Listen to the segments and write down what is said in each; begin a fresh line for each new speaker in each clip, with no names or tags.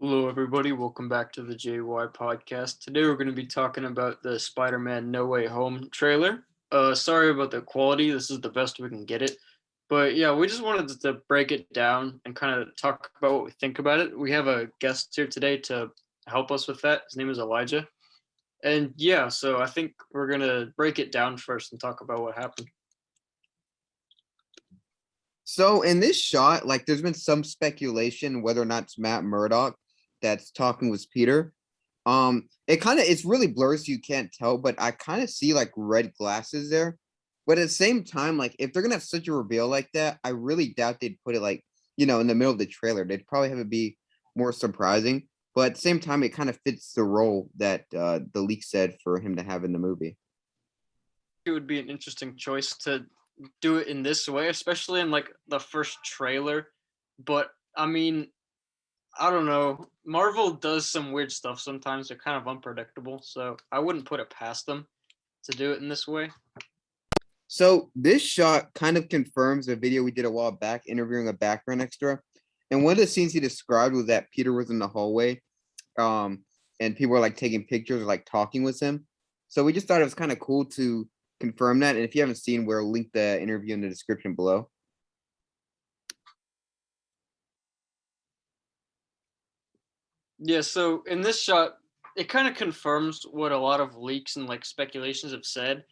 Hello, everybody. Welcome back to the JY podcast. Today, we're going to be talking about the Spider-Man No Way Home trailer. Sorry about the quality. This is the best we can get it. But yeah, we just wanted to break it down and kind of talk about what we think about it. We have a guest here today to help us with that. His name is Elijah. And yeah, so I think we're going to break it down first and talk about what happened.
So in this shot, like there's been some speculation whether or not it's Matt Murdock that's talking with Peter. It's really blurry, so you can't tell, but I kind of see like red glasses there. But at the same time, like if they're gonna have such a reveal like that, I really doubt they'd put it like, in the middle of the trailer. They'd probably have it be more surprising. But at the same time, it kind of fits the role that the leak said for him to have in the movie.
It would be an interesting choice to do it in this way, especially in like the first trailer. But I mean, I don't know. Marvel does some weird stuff sometimes. They're kind of unpredictable, so I wouldn't put it past them to do it in this way.
So this shot kind of confirms a video we did a while back interviewing a background extra. And one of the scenes he described was that Peter was in the hallway, and people were like taking pictures or like talking with him. So we just thought it was kind of cool to confirm that. And if you haven't seen, we'll link the interview in the description below.
Yeah, so in this shot, it kind of confirms what a lot of leaks and like speculations have said,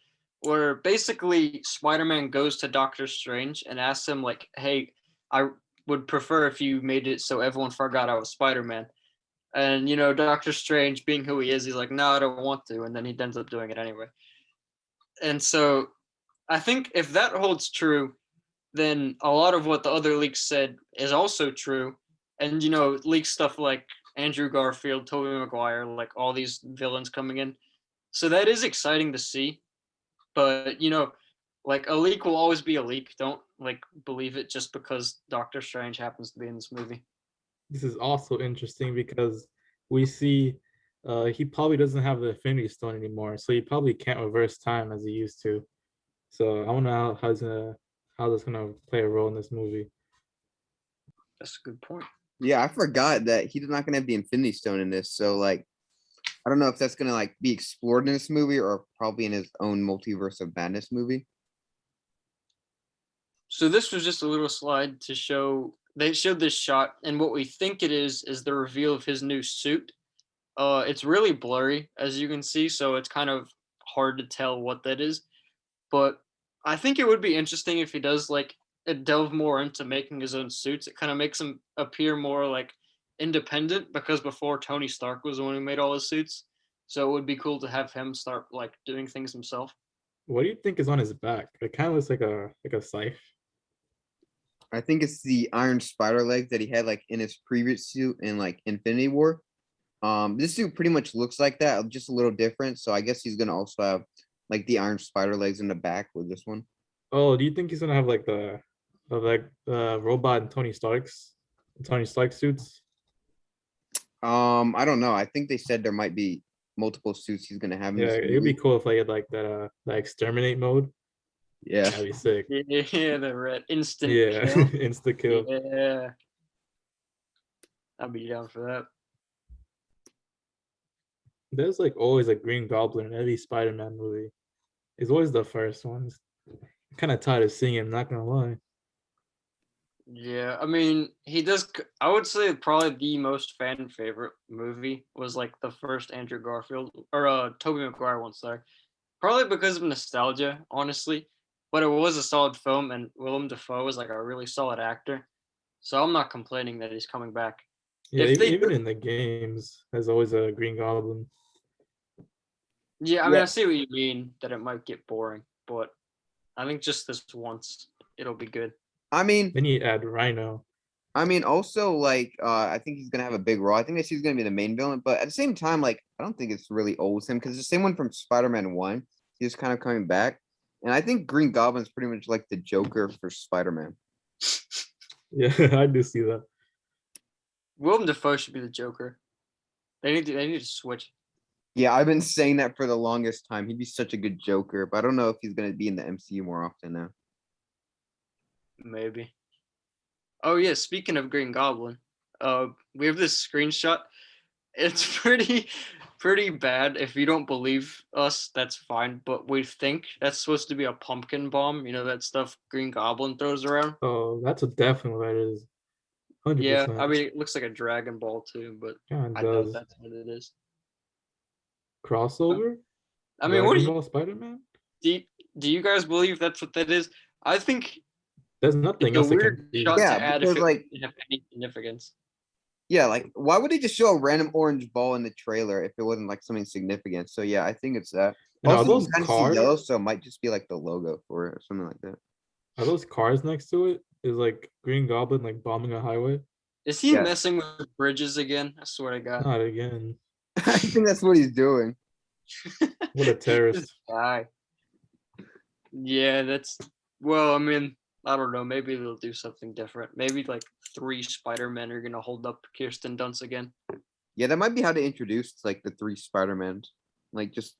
where basically Spider-Man goes to Doctor Strange and asks him like, "Hey, I would prefer if you made it so everyone forgot I was Spider-Man." And Doctor Strange, being who he is, he's like, "No, I don't want to," and then he ends up doing it anyway. And so I think if that holds true, then a lot of what the other leaks said is also true. And leaks stuff like Andrew Garfield, Tobey Maguire, like all these villains coming in. So that is exciting to see. But like a leak will always be a leak. Don't like believe it just because Doctor Strange happens to be in this movie.
This is also interesting because we see he probably doesn't have the Infinity Stone anymore, so he probably can't reverse time as he used to. So I wonder how that's gonna play a role in this movie.
That's a good point.
Yeah, I forgot that he's not gonna have the Infinity Stone in this. So like I don't know if that's gonna like be explored in this movie or probably in his own multiverse of madness movie.
So this was just a little slide to show. They showed this shot, and what we think it is the reveal of his new suit. It's really blurry, as you can see, so it's kind of hard to tell what that is. But I think it would be interesting if he does like delve more into making his own suits. It kind of makes him appear more like independent because before Tony Stark was the one who made all his suits. So it would be cool to have him start like doing things himself.
What do you think is on his back? It kind of looks like a scythe.
I think it's the iron spider legs that he had like in his previous suit in like Infinity War. This suit pretty much looks like that, just a little different. So I guess he's gonna also have like the iron spider legs in the back with this one.
Oh, do you think he's gonna have like the robot and Tony Stark suits?
I don't know. I think they said there might be multiple suits he's gonna have in
Yeah,
this
it'd be
movie.
cool if I had like that exterminate mode.
Yeah.
That'd be sick.
Yeah, the red instant
Yeah,
kill.
insta kill.
Yeah, I'd be down for that.
There's like always a Green Goblin in every Spider-Man movie. He's always the first one. Kind of tired of seeing him, not gonna lie.
Yeah, I mean, he does. I would say probably the most fan favorite movie was like the first Andrew Garfield or Tobey Maguire one. Sorry, probably because of nostalgia, honestly. But it was a solid film, and Willem Dafoe is like a really solid actor. So I'm not complaining that he's coming back.
Yeah,
If they,
even in the games, there's always a Green Goblin.
yeah, I mean, I
Yeah.
see what you mean that it might get boring, but I think just this once it'll be good.
I mean,
Then you add Rhino.
also like I think he's gonna have a big role. I think that he's gonna be the main villain, but at the same time, like I don't think it's really old with him because the same one from Spider-Man 1, he's kind of coming back. And I think Green Goblin's pretty much like the Joker for Spider-Man.
Yeah, I do see that.
Willem Dafoe should be the Joker. They need to switch.
Yeah, I've been saying that for the longest time. He'd be such a good Joker, but I don't know if he's gonna be in the MCU more often now.
Maybe. Oh yeah, speaking of Green Goblin, We have this screenshot. It's pretty bad. If you don't believe us, that's fine. But we think that's supposed to be a pumpkin bomb. You know that stuff Green Goblin throws around.
Oh, that's a definitely what it is.
Yeah, I
100%.
mean it looks like a Dragon Ball too, but
Yeah, it
I doubt
does.
that's what it is.
Crossover?
I mean, what do
Dragon
you
Ball Spider-Man?
do? Do you guys believe that's what that is? I think
There's
it's
nothing
a
else it can
weird
be.
shot
Yeah,
to add if
because
it
like
didn't have any significance.
yeah, like why would they just show a random orange ball in the trailer if it wasn't like something significant? So yeah, I think it's that.
And are
Also, you
those
can kind of see
cars?
yellow, so it might just be like the logo for it or something like that.
Are those cars next to it? Is like Green Goblin like bombing a highway?
Is he
Yeah,
messing with bridges again? I swear to God.
Not again.
I think that's what he's doing.
What a
This
terrorist.
guy. Yeah, that's well, I mean, I don't know. Maybe they'll do something different. Maybe like 3 Spider-Men are gonna hold up Kirsten Dunst again.
Yeah, that might be how they introduced like the 3 Spider-Mans. Like just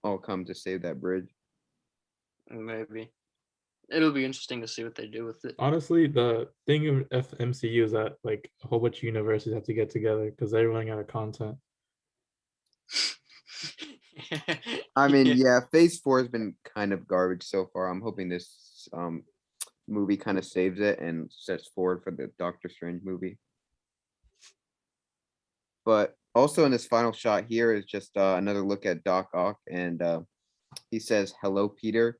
all come to save that bridge.
Maybe. It'll be interesting to see what they do with it.
Honestly, the thing of FMCU is that like a whole bunch of universes have to get together because they're running out of content.
I mean,
Yeah.
yeah, Phase 4 has been kind of garbage so far. I'm hoping this movie kind of saves it and sets forward for the Doctor Strange movie. But also in this final shot here is just another look at Doc Ock, and he says, "Hello, Peter."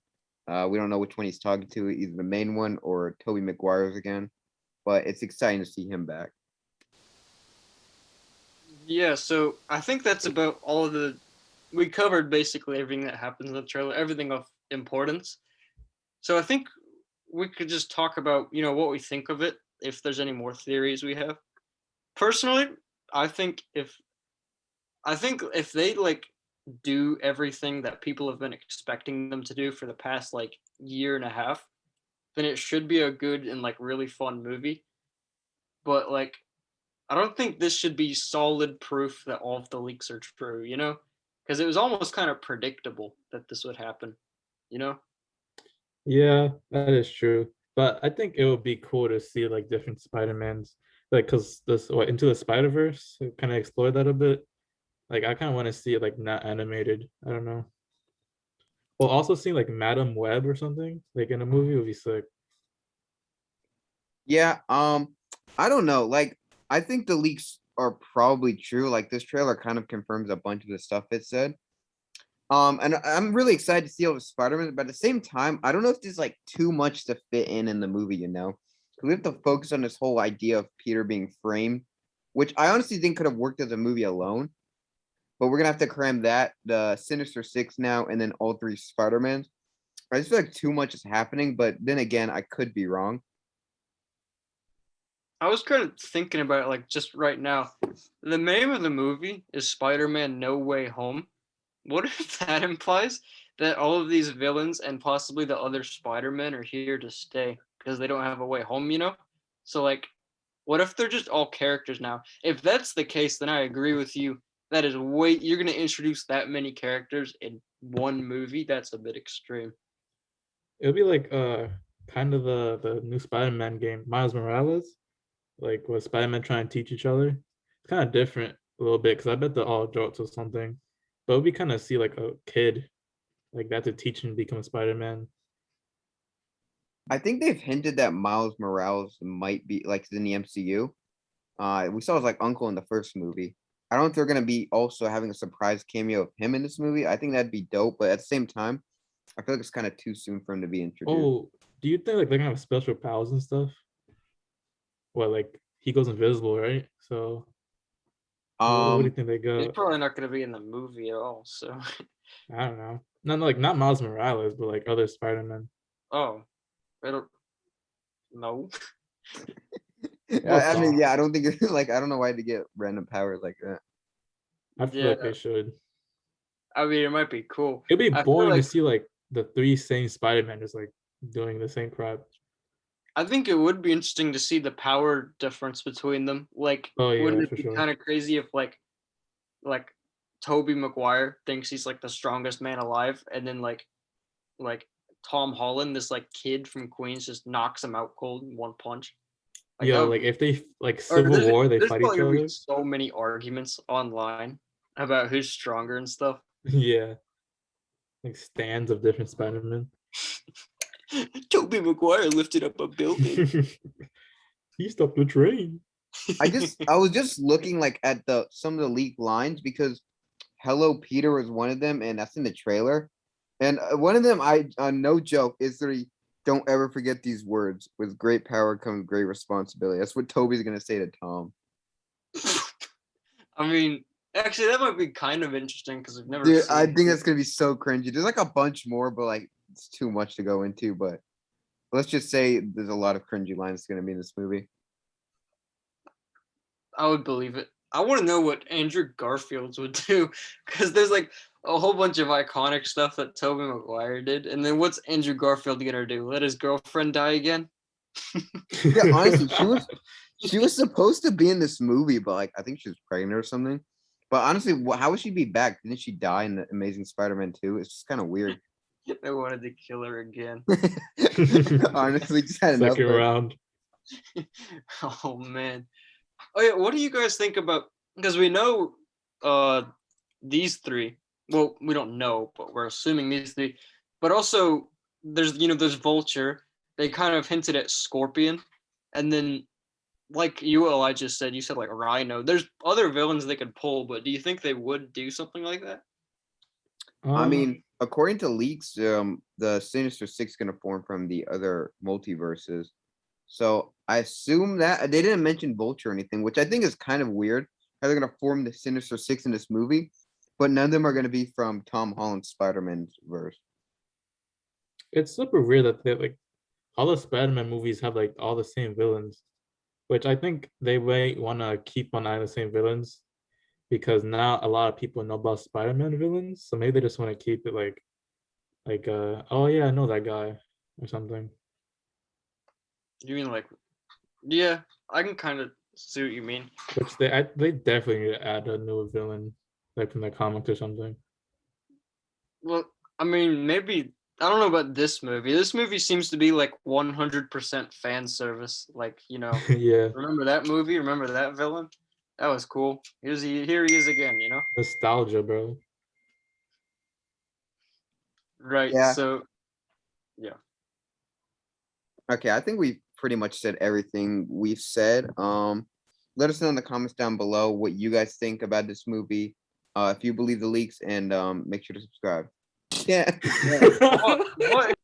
We don't know which one he's talking to, either the main one or Tobey Maguire's again, but it's exciting to see him back.
Yeah, so I think that's about all of the we covered basically everything that happens in the trailer, everything of importance. So I think we could just talk about, what we think of it, if there's any more theories we have. Personally, I think if they like do everything that people have been expecting them to do for the past like year and a half, then it should be a good and like really fun movie. But like I don't think this should be solid proof that all of the leaks are true, Because it was almost kind of predictable that this would happen, you know?
Yeah, that is true. But I think it would be cool to see like different Spider-Mans. Like cause this Into the Spider-Verse kind of explore that a bit. Like I kind of want to see it like not animated. I don't know. Well, also seeing like Madam Web or something like in a movie would be sick.
Yeah, I don't know. Like, I think the leaks are probably true. Like, this trailer kind of confirms a bunch of the stuff it said. And I'm really excited to see all the Spider-Man, but at the same time, I don't know if there's like too much to fit in the movie, you know? 'Cause we have to focus on this whole idea of Peter being framed, which I honestly think could have worked as a movie alone. But we're gonna have to cram that, the Sinister Six now, and then all 3 Spider-Mans. I just feel like too much is happening, but then again, I could be wrong.
I was kind of thinking about it like just right now. The name of the movie is Spider-Man No Way Home. What if that implies that all of these villains and possibly the other Spider-Men are here to stay because they don't have a way home? So like what if they're just all characters now? If that's the case, then I agree with you. That is you're going to introduce that many characters in one movie. That's a bit extreme.
It would be like kind of the new Spider-Man game, Miles Morales, like with Spider-Man trying to teach each other. It's kind of different a little bit because I bet they're all adults or something. But it would be kind of see like a kid like that to teach him to become a Spider-Man.
I think they've hinted that Miles Morales might be like in the MCU. We saw his like uncle in the first movie. I don't know if they're gonna be also having a surprise cameo of him in this movie. I think that'd be dope, but at the same time, I feel like it's kind of too soon for him to be introduced.
Oh, do you think like they're gonna have special powers and stuff? Well, like he goes invisible, right? So what do you
Um,
think they
He's
got?
probably not going to be in the movie at all. So,
I don't know. Not like not Miles Morales, but like other Spider-Man.
oh, I don't know.
We'll
I mean,
see.
yeah, I don't think like I don't know why to get random powers like that.
I feel
Yeah,
like they should.
I mean, it might be cool.
It'd be
I feel
boring to
like
see like the three same Spider-Man just like doing the same crap.
I think it would be interesting to see the power difference between them. Like,
Oh yeah,
wouldn't it
for
be
sure.
kind of crazy if like Toby Maguire thinks he's like the strongest man alive, and then like Tom Holland, this like kid from Queens, just knocks him out cold in one punch. Like that
Yo,
would
like
be,
if they like
or
Civil War, they
there's
fight
probably
each
gonna be
other.
so many arguments online about who's stronger and stuff.
Yeah, like stands of different Spider-Man.
Tobey Maguire lifted up a building.
He stopped the train.
I was just looking like at some of the leaked lines because Hello Peter was one of them, and that's in the trailer. And one of them, no joke, is don't ever forget these words. With great power comes great responsibility. That's what Toby's gonna say to Tom.
I mean, actually, that might be kind of interesting because I've never
Dude,
seen.
I think that's gonna be so cringy. There's like a bunch more, but like it's too much to go into. But let's just say there's a lot of cringy lines gonna be in this movie.
I would believe it. I want to know what Andrew Garfield's would do because there's like a whole bunch of iconic stuff that Tobey Maguire did, and then what's Andrew Garfield gonna do? Let his girlfriend die again?
Yeah, honestly, she was supposed to be in this movie, but like I think she was pregnant or something. But honestly, how would she be back? Didn't she die in the Amazing Spider-Man 2? It's just kind of weird.
I wanted to kill her again.
Honestly, just had enough.
Second round.
Oh man. Oh yeah, what do you guys think about? Because we know these three. Well, we don't know, but we're assuming these three. But also, there's Vulture. They kind of hinted at Scorpion, and then like you, Elijah said, you said like Rhino. There's other villains they could pull, but do you think they would do something like that?
I mean, according to leaks, the Sinister Six gonna form from the other multiverses. So I assume that they didn't mention Vulture or anything, which I think is kind of weird. How they're gonna form the Sinister Six in this movie, but none of them are gonna be from Tom Holland's Spider-Man's verse.
it's super weird that they like all the Spider-Man movies have like all the same villains, which I think they may want to keep on the same villains because now a lot of people know about Spider-Man villains, so maybe they just want to keep it like oh yeah, I know that guy or something.
You mean like, yeah, I can kind of see what you mean.
Which they definitely need to add a new villain like from the comics or something.
Well, I mean, maybe I don't know about this movie. This movie seems to be like 100% fan service. Like,
Yeah,
remember that movie? Remember that villain? That was cool. Here he is again.
nostalgia, bro.
Right.
Yeah.
So, yeah.
Okay, I think we pretty much said everything we've said. Let us know in the comments down below what you guys think about this movie. If you believe the leaks, and make sure to subscribe. Yeah.
What